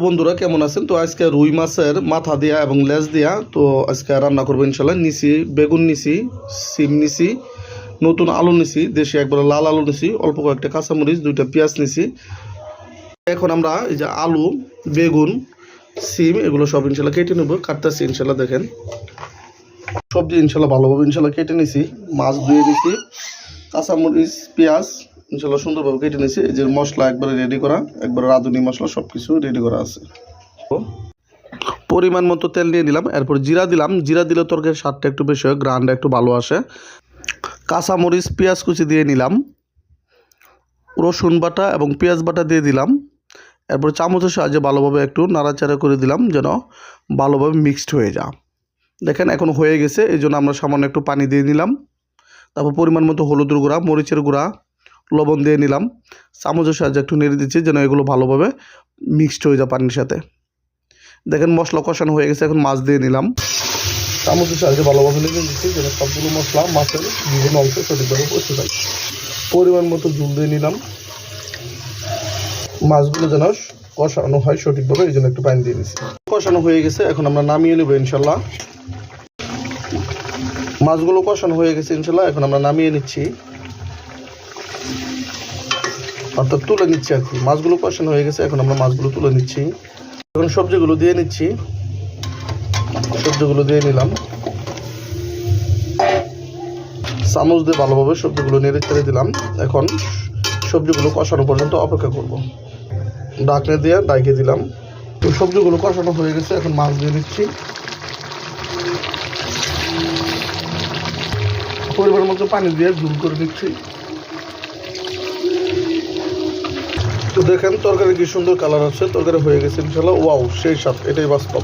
বন্ধুরা কেমন আছেন? তো আজকে রুই মাছের মাথা দিয়া এবং লেজ দিয়া তো আজকে রান্না করবো ইনশাল্লাহ। নিছি বেগুন, নিছি সিম, নিছি নতুন আলু, নিছি দেশি একবারে লাল আলু, নিছি অল্প কয়েকটা কাঁচামরিচ, 2টা পেঁয়াজ নিছি। এখন আমরা এই যে আলু, বেগুন, সিম এগুলো সব ইনশাল্লাহ কেটে নেবো। কাটতেছি ইনশাল্লাহ। দেখেন সবজি ইনশাল্লাহ ভালোভাবে ইনশাল্লাহ কেটে নিছি। মাছ ধুয়ে নিছি, কাঁচামরিচ, পেঁয়াজ ইনশাল্লাহ সুন্দরভাবে কেটে নিয়েছি। এই যে মশলা একবারে রেডি করা, একবারে রাঁধুনি মশলা সব কিছু রেডি করা আছে। পরিমাণ মতো তেল নিয়ে নিলাম, এরপর জিরা দিলাম। জিরা দিলে তরকারির স্বাদটা একটু বেশি হয়, গ্রানটা একটু ভালো আসে। কাঁচামরিচ, পেঁয়াজ কুচি দিয়ে নিলাম, রসুন বাটা এবং পেঁয়াজ বাটা দিয়ে দিলাম। এরপর চামচের সাহায্যে ভালোভাবে একটু নাড়াচাড়া করে দিলাম যেন ভালোভাবে মিক্সড হয়ে যায়। দেখেন এখন হয়ে গেছে, এই জন্য আমরা সামান্য একটু পানি দিয়ে নিলাম। তারপর পরিমাণ মতো হলুদের গুঁড়া, মরিচের গুঁড়া, লবণ দিয়ে নিলাম। চামচের সাহায্যে একটু নেড়ে দিচ্ছি যেন এগুলো ভালোভাবে মিক্সড হয়ে যায় পানির সাথে। দেখেন মশলা কষানো হয়ে গেছে, এখন মাছ দিয়ে নিলাম। চামচের সাহায্যে ভালোভাবে নেড়ে দিচ্ছি যেন সবগুলো মশলা মাছের বিভিন্ন অংশে সঠিকভাবে পৌঁছে যায়। পরিমাণ মতো ঝোল দিয়ে নিলাম। মাছগুলো যেন কষানো হয় সঠিকভাবে, এই জন্য একটু পানি দিয়ে নিচ্ছি। কষানো হয়ে গেছে, এখন আমরা নামিয়ে নেব ইনশাল্লাহ। মাছগুলো কষানো হয়ে গেছে ইনশাল্লাহ, এখন আমরা নামিয়ে নিচ্ছি, অর্থাৎ তুলে নিচ্ছি আর কি। মাছগুলো কষানো হয়ে গেছে, এখন আমরা মাছগুলো তুলে নিচ্ছি। এখন সবজিগুলো দিয়ে নিচ্ছি। সবজিগুলো দিয়ে নিলাম, চামচ দিয়ে ভালোভাবে সবজিগুলো নেড়ে চেড়ে দিলাম। এখন সবজিগুলো কষানো পর্যন্ত অপেক্ষা করব। ঢাকনা দিয়ে ডাইকে দিলাম। তো সবজিগুলো কষানো হয়ে গেছে, এখন মাছ দিয়ে দিচ্ছি। পরিমাণ মতো পানি দিয়ে ঝোল করে দিচ্ছি। তো দেখেন তরকারি কি সুন্দর কালার আছে, তরকারি হয়ে গেছে ইনশাল্লাহ। ওয়াও, সেই স্বাদ, এটাই বাস্তব।